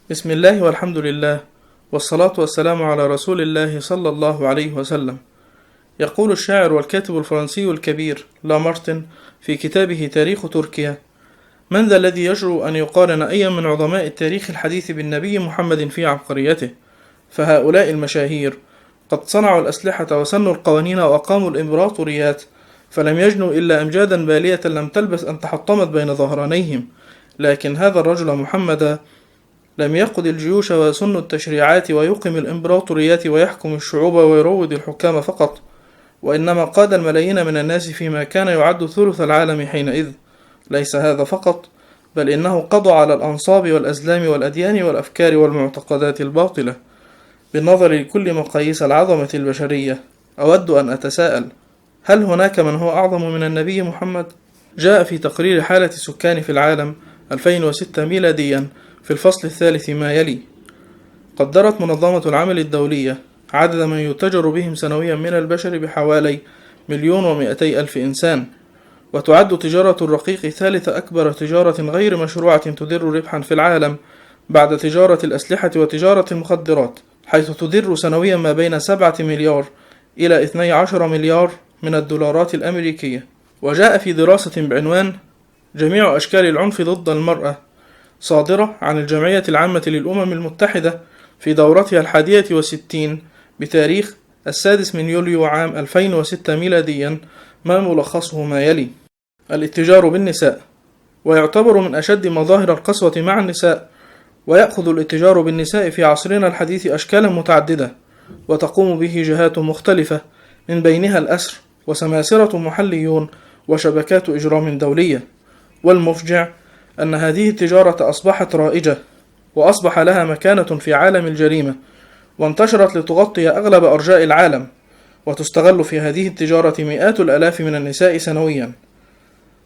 بسم الله والحمد لله، والصلاة والسلام على رسول الله صلى الله عليه وسلم. يقول الشاعر والكاتب الفرنسي الكبير لامارتن في كتابه تاريخ تركيا: من ذا الذي يجرؤ أن يقارن أي من عظماء التاريخ الحديث بالنبي محمد في عبقريته؟ فهؤلاء المشاهير قد صنعوا الأسلحة وسنوا القوانين وأقاموا الإمبراطوريات، فلم يجنوا إلا أمجادا بالية لم تلبث أن تحطمت بين ظهرانيهم. لكن هذا الرجل محمد لم يقد الجيوش ويسن التشريعات ويقم الإمبراطوريات ويحكم الشعوب ويروض الحكام فقط، وإنما قاد الملايين من الناس فيما كان يعد ثلث العالم حينئذ. ليس هذا فقط، بل إنه قضى على الأنصاب والأزلام والأديان والأفكار والمعتقدات الباطلة. بالنظر لكل مقاييس العظمة البشرية، أود أن أتساءل: هل هناك من هو أعظم من النبي محمد؟ جاء في تقرير حالة السكان في العالم 2006 ميلاديا في الفصل الثالث ما يلي: قدرت منظمة العمل الدولية عدد من يتجر بهم سنويا من البشر بحوالي 1,200,000 إنسان، وتعد تجارة الرقيق ثالث أكبر تجارة غير مشروعة تدر ربحا في العالم بعد تجارة الأسلحة وتجارة المخدرات، حيث تدر سنويا ما بين 7 مليار إلى 12 مليار من الدولارات الأمريكية. وجاء في دراسة بعنوان جميع أشكال العنف ضد المرأة، صادرة عن الجمعية العامة للأمم المتحدة في دورتها 61 بتاريخ 6 يوليو عام 2006 ميلاديا، ما ملخصه ما يلي: الاتجار بالنساء، ويعتبر من أشد مظاهر القسوة مع النساء، ويأخذ الاتجار بالنساء في عصرنا الحديث أشكالا متعددة، وتقوم به جهات مختلفة، من بينها الأسر وسماسرة محليون وشبكات إجرام دولية. والمفجع أن هذه التجارة أصبحت رائجة، وأصبح لها مكانة في عالم الجريمة، وانتشرت لتغطي أغلب أرجاء العالم، وتستغل في هذه التجارة مئات الآلاف من النساء سنويا.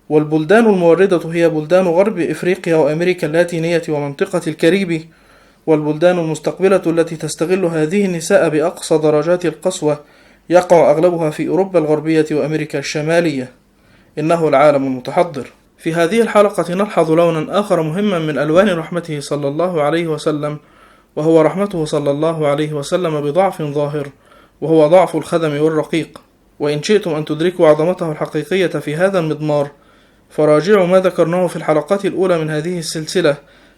والبلدان الموردة هي بلدان غرب إفريقيا وأمريكا اللاتينية ومنطقة الكاريبي، والبلدان المستقبلة التي تستغل هذه النساء بأقصى درجات القسوة يقع أغلبها في أوروبا الغربية وأمريكا الشمالية. إنه العالم المتحضر. في هذه الحلقة نلحظ لونا آخر مهما من ألوان رحمته صلى الله عليه وسلم، وهو رحمته صلى الله عليه وسلم بضعف ظاهر، وهو ضعف الخدم والرقيق. وإن شئتم أن تدركوا عظمته الحقيقية في هذا المضمار، فراجعوا ما ذكرناه في الحلقات الأولى من هذه السلسلة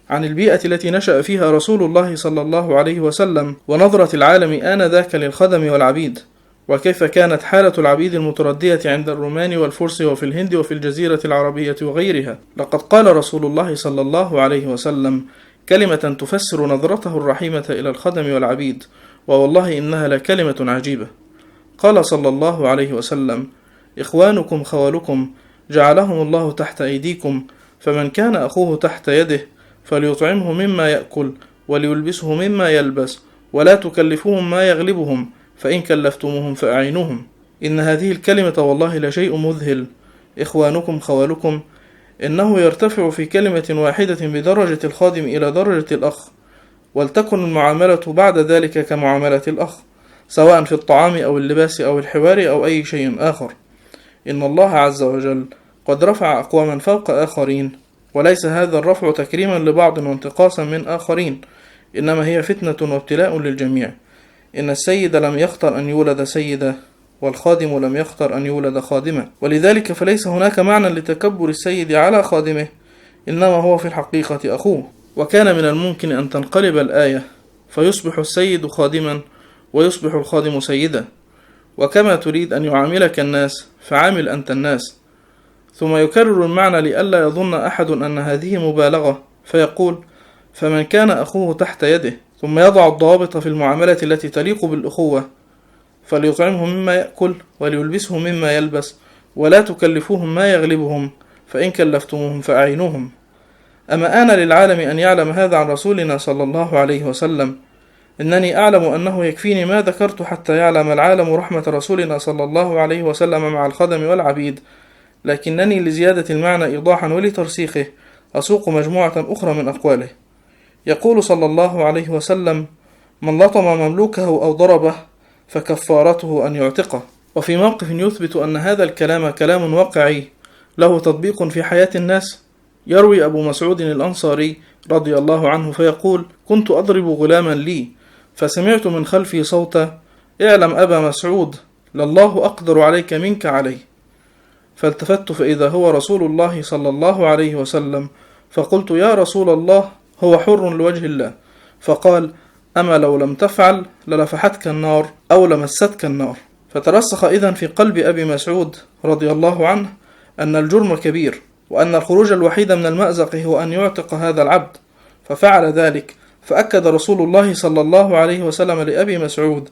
عن البيئة التي نشأ فيها رسول الله صلى الله عليه وسلم، ونظرة العالم آنذاك للخدم والعبيد، وكيف كانت حالة العبيد المتردية عند الرومان والفرس وفي الهند وفي الجزيرة العربية وغيرها. لقد قال رسول الله صلى الله عليه وسلم كلمة تفسر نظرته الرحيمة إلى الخدم والعبيد، ووالله إنها لكلمة عجيبة. قال صلى الله عليه وسلم: إخوانكم خوالكم جعلهم الله تحت أيديكم، فمن كان أخوه تحت يده فليطعمه مما يأكل وليلبسه مما يلبس، ولا تكلفوهم ما يغلبهم، فإن كلفتموهم فأعينوهم. إن هذه الكلمة والله لشيء مذهل. إخوانكم خوالكم إنه يرتفع في كلمة واحدة بدرجة الخادم إلى درجة الأخ، ولتكن المعاملة بعد ذلك كمعاملة الأخ، سواء في الطعام أو اللباس أو الحوار أو أي شيء آخر. إن الله عز وجل قد رفع أقواما فوق آخرين، وليس هذا الرفع تكريما لبعض وانتقاصا من آخرين، إنما هي فتنة وابتلاء للجميع. إن السيد لم يختر أن يولد سيدا، والخادم لم يختر أن يولد خادما، ولذلك فليس هناك معنى لتكبر السيد على خادمه، إنما هو في الحقيقة أخوه. وكان من الممكن أن تنقلب الآية فيصبح السيد خادما ويصبح الخادم سيدا، وكما تريد أن يعاملك الناس فعامل أنت الناس. ثم يكرر المعنى لئلا يظن أحد أن هذه مبالغة، فيقول: فمن كان أخوه تحت يده، ثم يضع الضوابط في المعاملة التي تليق بالأخوة: فليطعمه مما يأكل وليلبسه مما يلبس، ولا تكلفوهم ما يغلبهم، فإن كلفتموهم فأعينوهم. أما آن للعالم أن يعلم هذا عن رسولنا صلى الله عليه وسلم. إنني أعلم أنه يكفيني ما ذكرت حتى يعلم العالم رحمة رسولنا صلى الله عليه وسلم مع الخدم والعبيد، لكنني لزيادة المعنى إيضاحا ولترسيخه أسوق مجموعة أخرى من أقواله. يقول صلى الله عليه وسلم: من لطم مملوكه أو ضربه فكفارته أن يعتقه. وفي موقف يثبت أن هذا الكلام كلام واقعي له تطبيق في حياة الناس، يروي أبو مسعود الأنصاري رضي الله عنه فيقول: كنت أضرب غلاما لي فسمعت من خلفي صوتا: اعلم أبا مسعود، لله أقدر عليك منك عليه. فالتفت فإذا هو رسول الله صلى الله عليه وسلم، فقلت: يا رسول الله، هو حر لوجه الله. فقال: أما لو لم تفعل للفحتك النار أو لمستك النار. فترسخ إذن في قلب أبي مسعود رضي الله عنه أن الجرم كبير، وأن الخروج الوحيد من المأزق هو أن يعتق هذا العبد، ففعل ذلك. فأكد رسول الله صلى الله عليه وسلم لأبي مسعود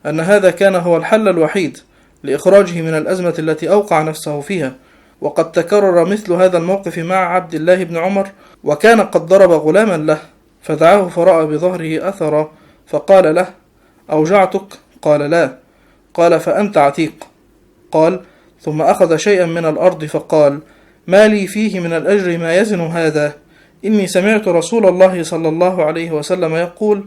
أن هذا كان هو الحل الوحيد لإخراجه من الأزمة التي أوقع نفسه فيها. وقد تكرر مثل هذا الموقف مع عبد الله بن عمر، وكان قد ضرب غلاما له فدعاه فرأى بظهره أثرا، فقال له: أوجعتك؟ قال: لا. قال: فأنت عتيق. قال: ثم أخذ شيئا من الأرض فقال: ما لي فيه من الأجر ما يزن هذا؟ إني سمعت رسول الله صلى الله عليه وسلم يقول: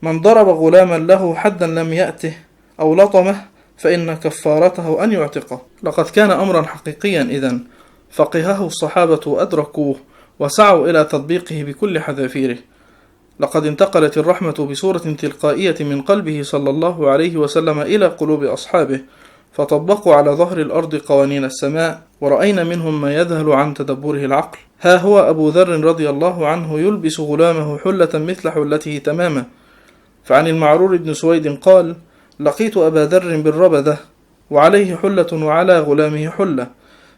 من ضرب غلاما له حدا لم يأته أو لطمه فإن كفارته أن يعتقه. لقد كان أمرا حقيقيا إذن، فقهه الصحابة وأدركوه وسعوا إلى تطبيقه بكل حذافيره. لقد انتقلت الرحمة بصورة تلقائية من قلبه صلى الله عليه وسلم إلى قلوب أصحابه، فطبقوا على ظهر الأرض قوانين السماء، ورأينا منهم ما يذهل عن تدبره العقل. ها هو أبو ذر رضي الله عنه يلبس غلامه حلة مثل حلته تماما. فعن المعرور بن سويد قال: لقيت أبا ذر بالربذة وعليه حلة وعلى غلامه حلة،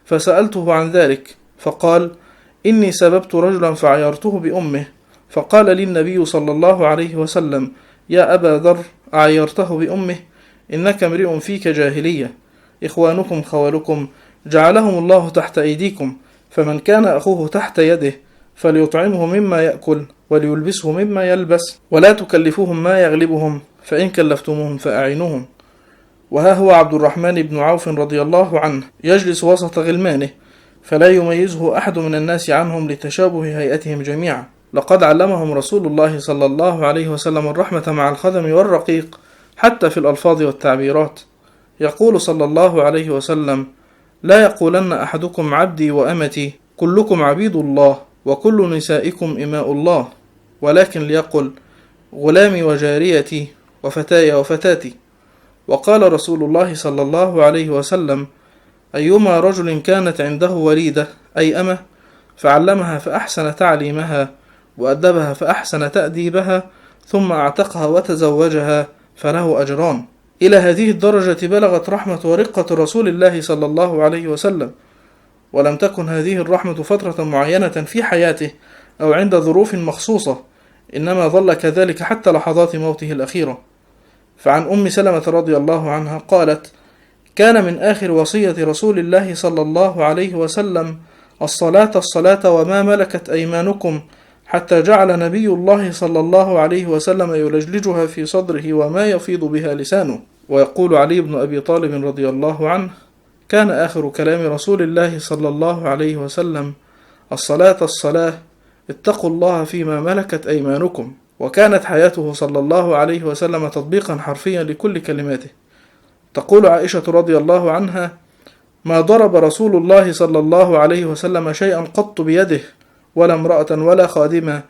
فسألته عن ذلك فقال: إني سببت رجلا فعيرته بأمه، فقال لي النبي صلى الله عليه وسلم: يا أبا ذر، أعيرته بأمه؟ إنك امرئ فيك جاهلية، إخوانكم خوالكم جعلهم الله تحت أيديكم، فمن كان أخوه تحت يده فليطعمه مما يأكل وليلبسه مما يلبس، ولا تكلفوهم ما يغلبهم، فإن كلفتموهم فأعينوهم. وها هو عبد الرحمن بن عوف رضي الله عنه يجلس وسط غلمانه فلا يميزه أحد من الناس عنهم لتشابه هيئتهم جميعا. لقد علمهم رسول الله صلى الله عليه وسلم الرحمة مع الخدم والرقيق حتى في الألفاظ والتعبيرات. يقول صلى الله عليه وسلم: لا يقولن أحدكم عبدي وأمتي، كلكم عبيد الله وكل نسائكم إماء الله، ولكن ليقل غلامي وجاريتي وفتاي وفتاتي. وقال رسول الله صلى الله عليه وسلم: أيما رجل كانت عنده وليدة أي أمة فعلمها فأحسن تعليمها وأدبها فأحسن تأديبها ثم أعتقها وتزوجها فله أجران. إلى هذه الدرجة بلغت رحمة ورقة رسول الله صلى الله عليه وسلم. ولم تكن هذه الرحمة فترة معينة في حياته أو عند ظروف مخصوصة، إنما ظل كذلك حتى لحظات موته الأخيرة. فعن أم سلمة رضي الله عنها قالت: كان من آخر وصية رسول الله صلى الله عليه وسلم: الصلاة الصلاة وما ملكت أيمانكم، حتى جعل نبي الله صلى الله عليه وسلم يلجلجها في صدره وما يفيض بها لسانه. ويقول علي بن أبي طالب رضي الله عنه: كان آخر كلام رسول الله صلى الله عليه وسلم: الصلاة الصلاة، اتقوا الله فيما ملكت أيمانكم. وكانت حياته صلى الله عليه وسلم تطبيقا حرفيا لكل كلماته. تقول عائشة رضي الله عنها: ما ضرب رسول الله صلى الله عليه وسلم شيئا قط بيده، ولا امرأة ولا خادمة،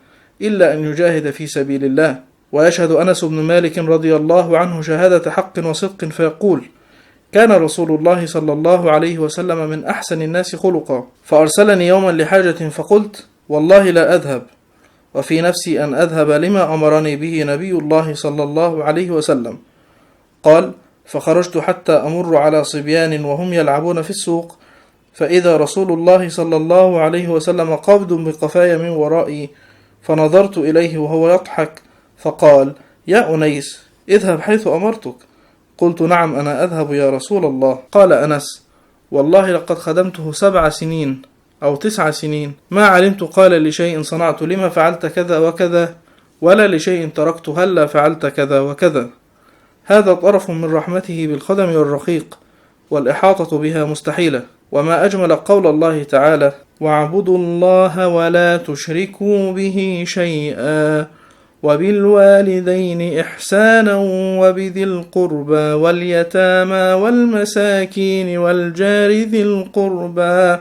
إلا أن يجاهد في سبيل الله. ويشهد أنس بن مالك رضي الله عنه شهادة حق وصدق فيقول: كان رسول الله صلى الله عليه وسلم من أحسن الناس خلقا، فأرسلني يوما لحاجة فقلت: والله لا أذهب، وفي نفسي أن أذهب لما أمرني به نبي الله صلى الله عليه وسلم. قال: فخرجت حتى أمر على صبيان وهم يلعبون في السوق، فإذا رسول الله صلى الله عليه وسلم قابض بقفايا من ورائي، فنظرت إليه وهو يضحك، فقال: يا أنيس، اذهب حيث أمرتك. قلت: نعم، أنا أذهب يا رسول الله. قال أنس: والله لقد خدمته 7 سنين أو 9 سنين، ما علمت قال لشيء صنعت لما فعلت كذا وكذا، ولا لشيء تركت هلا فعلت كذا وكذا. هذا طرف من رحمته بالخدم والرقيق، والإحاطة بها مستحيلة. وما أجمل قول الله تعالى: واعبدوا الله ولا تشركوا به شيئا وبالوالدين إحسانا وبذي القربى واليتامى والمساكين والجار ذي القربى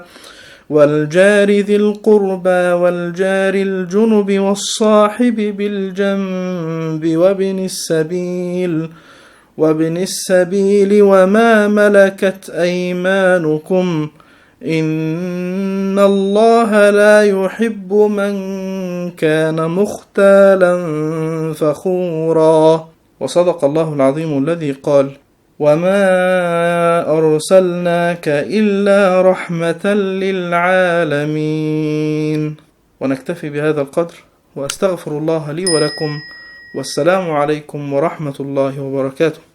والجار ذي القربى والجار الجنب والصاحب بالجنب وابن السبيل وما ملكت أيمانكم إن الله لا يحب من كان مختالا فخورا. وصدق الله العظيم الذي قال: وما أرسلناك إلا رحمة للعالمين. ونكتفي بهذا القدر، وأستغفر الله لي ولكم، والسلام عليكم ورحمة الله وبركاته.